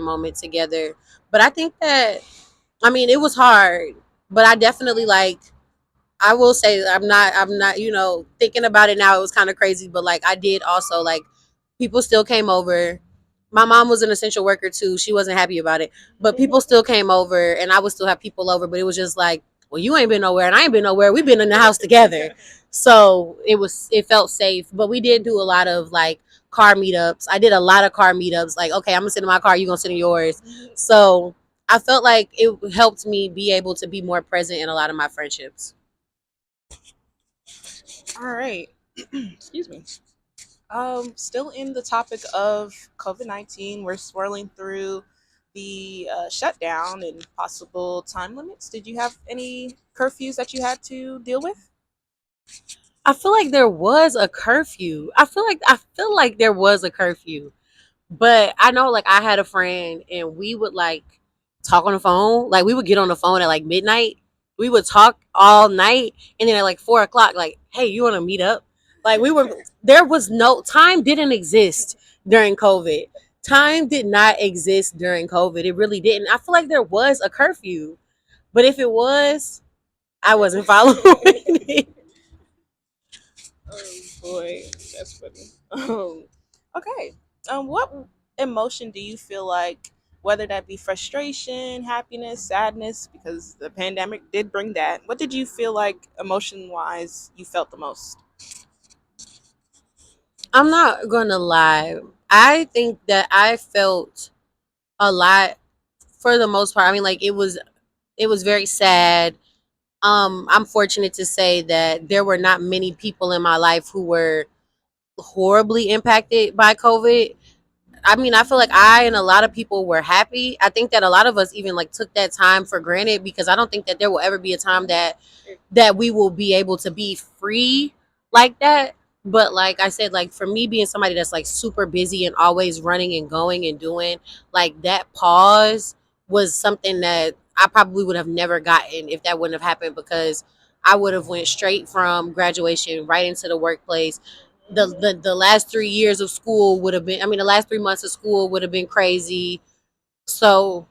moment together. But I think that, I mean, it was hard, but I definitely like, I will say I'm not, thinking about it now, it was kind of crazy, but like I did also like, people still came over. My mom was an essential worker too. She wasn't happy about it, but people still came over and I would still have people over, but it was just like, well, you ain't been nowhere and I ain't been nowhere. We've been in the house together. So it felt safe, but we did do a lot of like car meetups. I did a lot of car meetups. Like, okay, I'm gonna sit in my car, you gonna sit in yours. So I felt like it helped me be able to be more present in a lot of my friendships. All right. Excuse me. Still in the topic of COVID-19, we're swirling through the shutdown and possible time limits. Did you have any curfews that you had to deal with? I feel like there was a curfew. I feel like there was a curfew. But I know like I had a friend and we would like talk on the phone. Like we would get on the phone at like midnight. We would talk all night and then at like 4 o'clock, like, hey, you wanna meet up? Like we were there was no time didn't exist during COVID. Time did not exist during COVID. It really didn't. I feel like there was a curfew. But if it was, I wasn't following it. Oh boy, that's funny. Okay. What emotion do you feel like, whether that be frustration, happiness, sadness, because the pandemic did bring that? What did you feel like emotion wise you felt the most? I'm not gonna lie. I think that I felt a lot for the most part. I mean, like it was very sad. I'm fortunate to say that there were not many people in my life who were horribly impacted by COVID. I mean, I feel like I and a lot of people were happy. I think that a lot of us even like took that time for granted because I don't think that there will ever be a time that we will be able to be free like that. But like I said, like for me being somebody that's like super busy and always running and going and doing, like that pause was something that I probably would have never gotten if that wouldn't have happened because I would have went straight from graduation right into the workplace. The last 3 years of school would have been, I mean, the last 3 months of school would have been crazy. So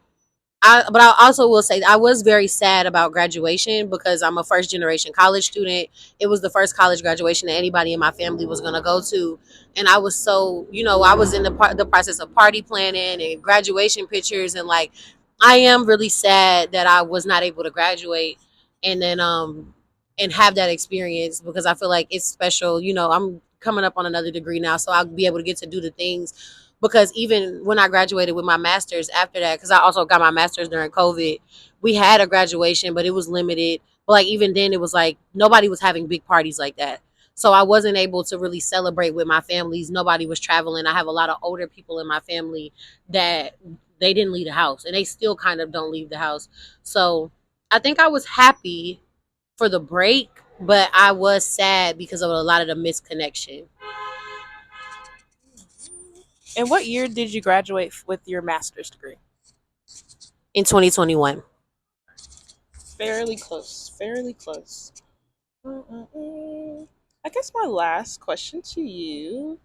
but I also will say I was very sad about graduation because I'm a first generation college student. It was the first college graduation that anybody in my family was going to go to, and I was so, I was in the process of party planning and graduation pictures, and like I am really sad that I was not able to graduate, and then and have that experience because I feel like it's special. I'm coming up on another degree now, so I'll be able to get to do the things because even when I graduated with my master's after that, because I also got my master's during COVID, we had a graduation, but it was limited. But like even then, it was like nobody was having big parties like that. So I wasn't able to really celebrate with my families. Nobody was traveling. I have a lot of older people in my family that they didn't leave the house and they still kind of don't leave the house. So I think I was happy for the break, but I was sad because of a lot of the misconnection. And what year did you graduate with your master's degree? In 2021. Fairly close. Fairly close. Mm-mm-mm. I guess my last question to you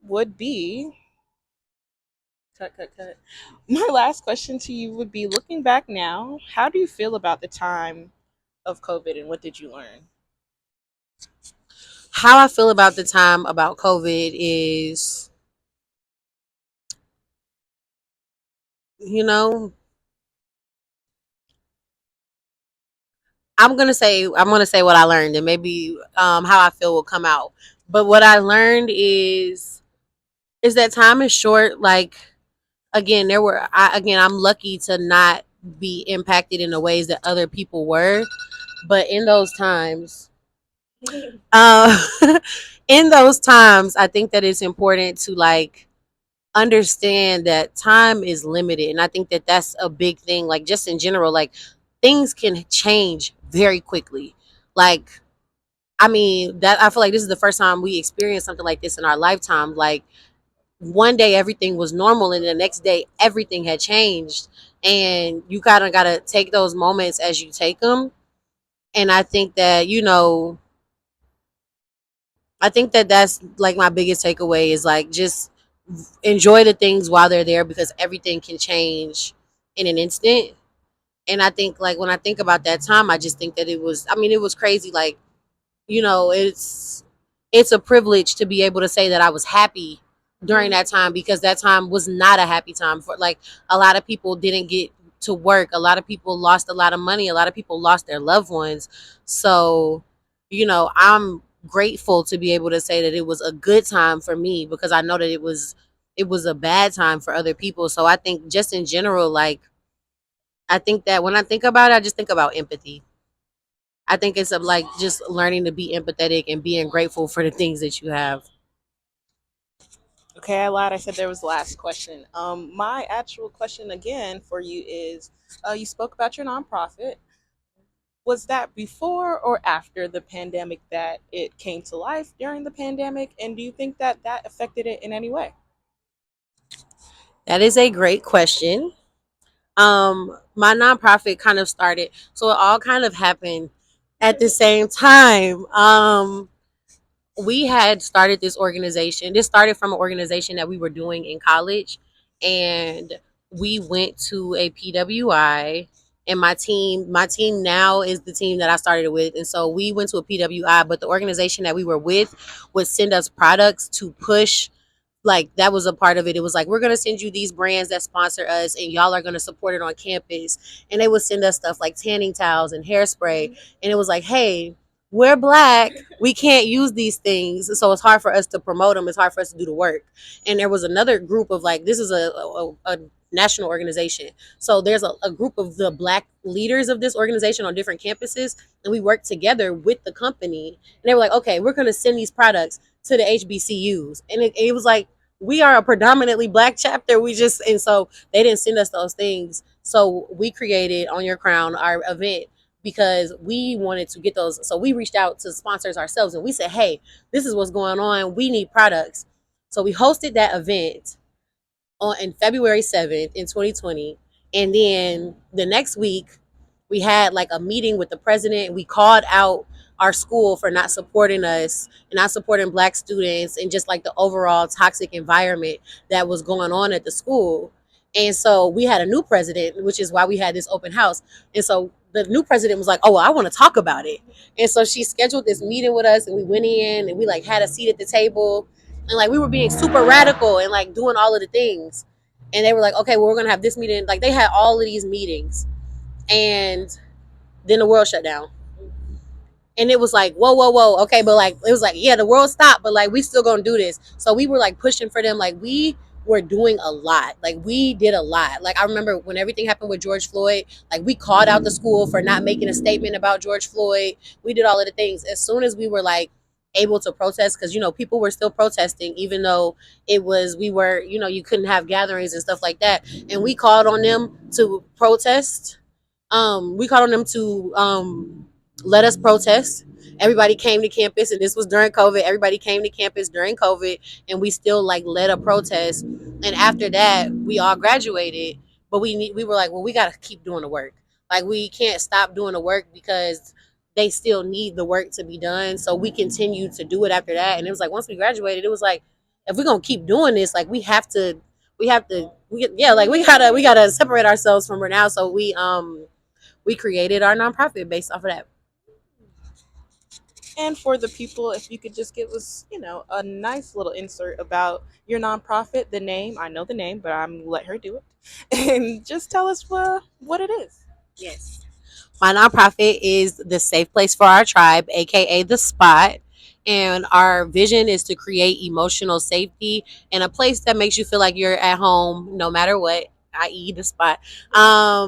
would be cut, cut, cut. My last question to you would be, looking back now, how do you feel about the time of COVID and what did you learn? How I feel about the time about COVID is, you know, I'm gonna say what I learned, and maybe how I feel will come out. But what I learned is that time is short. Like again, I'm lucky to not be impacted in the ways that other people were. But in those times, uh, in those times, I think that it's important to like understand that time is limited, and I think that that's a big thing, like just in general, like things can change very quickly. Like I mean, that I feel like this is the first time we experienced something like this in our lifetime. Like one day everything was normal and the next day everything had changed, and you kind of got to take those moments as you take them. And I think that that's like my biggest takeaway is like just enjoy the things while they're there because everything can change in an instant. And I think like when I think about that time, I just think that it was, I mean, it was crazy. Like, you know, it's a privilege to be able to say that I was happy during that time because that time was not a happy time for like a lot of people didn't get to work. A lot of people lost a lot of money. A lot of people lost their loved ones. So, you know, I'm grateful to be able to say that it was a good time for me because I know that it was a bad time for other people. So I think just in general, like I think that when I think about it, I just think about empathy. I think it's like just learning to be empathetic and being grateful for the things that you have. Okay, I lied. I said there was the last question. My actual question again for you is, you spoke about your nonprofit. Was that before or after the pandemic that it came to life during the pandemic? And do you think that that affected it in any way? That is a great question. My nonprofit kind of started, so it all kind of happened at the same time. We had started this organization. This started from an organization that we were doing in college, and we went to a PWI. And my team now is the team that I started with. And so we went to a PWI, but the organization that we were with would send us products to push, like that was a part of it. It was like, we're gonna send you these brands that sponsor us and y'all are gonna support it on campus. And they would send us stuff like tanning towels and hairspray. And it was like, hey, we're black, we can't use these things, so it's hard for us to promote them, it's hard for us to do the work. And there was another group of like, this is a national organization, so there's a group of the black leaders of this organization on different campuses, and we worked together with the company. And they were like, okay, we're going to send these products to the HBCUs. And it was like, we are a predominantly black chapter. We just, and so they didn't send us those things. So we created On Your Crown, our event, because we wanted to get those. So we reached out to sponsors ourselves and we said, hey, this is what's going on. We need products. So we hosted that event on in February 7th in 2020. And then the next week, we had like a meeting with the president. We called out our school for not supporting us and not supporting black students and just like the overall toxic environment that was going on at the school. And so we had a new president, which is why we had this open house. And so the new president was like, oh, well, I want to talk about it. And so she scheduled this meeting with us and we went in and we like had a seat at the table and like we were being super radical and like doing all of the things. And they were like, okay, well, we're gonna have this meeting. Like they had all of these meetings, and then the world shut down. And it was like, whoa, whoa, whoa, okay, but like it was like, yeah, the world stopped, but like we still gonna do this. So we were like pushing for them, like we were doing a lot, like we did a lot. Like I remember when everything happened with George Floyd, like we called out the school for not making a statement about George Floyd. We did all of the things as soon as we were like able to protest, because you know people were still protesting even though it was, we were, you know, you couldn't have gatherings and stuff like that. And we called on them to protest. We called on them to let us protest. Everybody came to campus, and this was during COVID. Everybody came to campus during COVID, and we still like led a protest. And after that, we all graduated. But we were like, well, we got to keep doing the work. Like we can't stop doing the work because they still need the work to be done. So we continued to do it after that. And it was like once we graduated, it was like, if we're gonna keep doing this, like yeah, like we gotta separate ourselves from her now. So we created our nonprofit based off of that. And for the people, if you could just give us, a nice little insert about your nonprofit, the name. I know the name, but I'm gonna let her do it, and just tell us what it is. Yes. My nonprofit is the Safe Place for Our Tribe, aka The Spot. And our vision is to create emotional safety and a place that makes you feel like you're at home no matter what, i.e., the spot.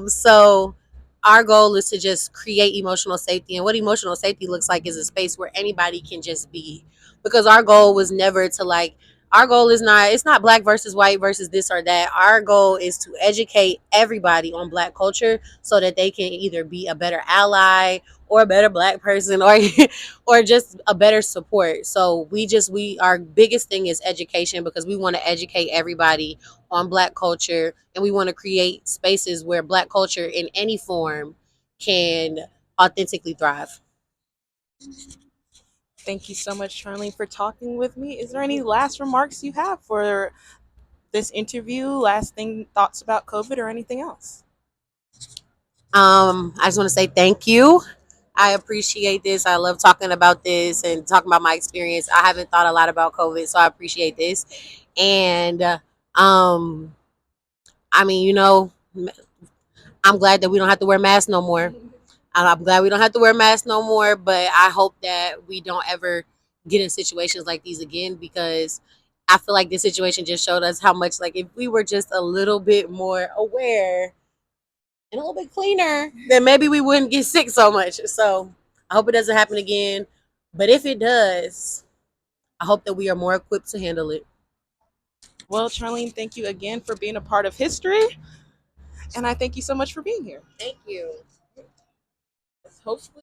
So our goal is to just create emotional safety. And what emotional safety looks like is a space where anybody can just be. Because our goal was never to like, our goal is not, it's not black versus white versus this or that. Our goal is to educate everybody on black culture so that they can either be a better ally or a better black person, or or just a better support. So we our biggest thing is education, because we want to educate everybody on black culture, and we want to create spaces where black culture in any form can authentically thrive. Thank you so much, Charlene, for talking with me. Is there any last remarks you have for this interview. Last thing, thoughts about COVID or anything else? I just want to say thank you. I appreciate this. I love talking about this and talking about my experience. I haven't thought a lot about COVID, so I appreciate this. And um, I mean, I'm glad that we don't have to wear masks no more. I'm glad we don't have to wear masks no more, but I hope that we don't ever get in situations like these again, because I feel like this situation just showed us how much, like, if we were just a little bit more aware and a little bit cleaner, then maybe we wouldn't get sick so much. So I hope it doesn't happen again. But if it does, I hope that we are more equipped to handle it. Well, Charlene, thank you again for being a part of history, and I thank you so much for being here. Thank you. Hopefully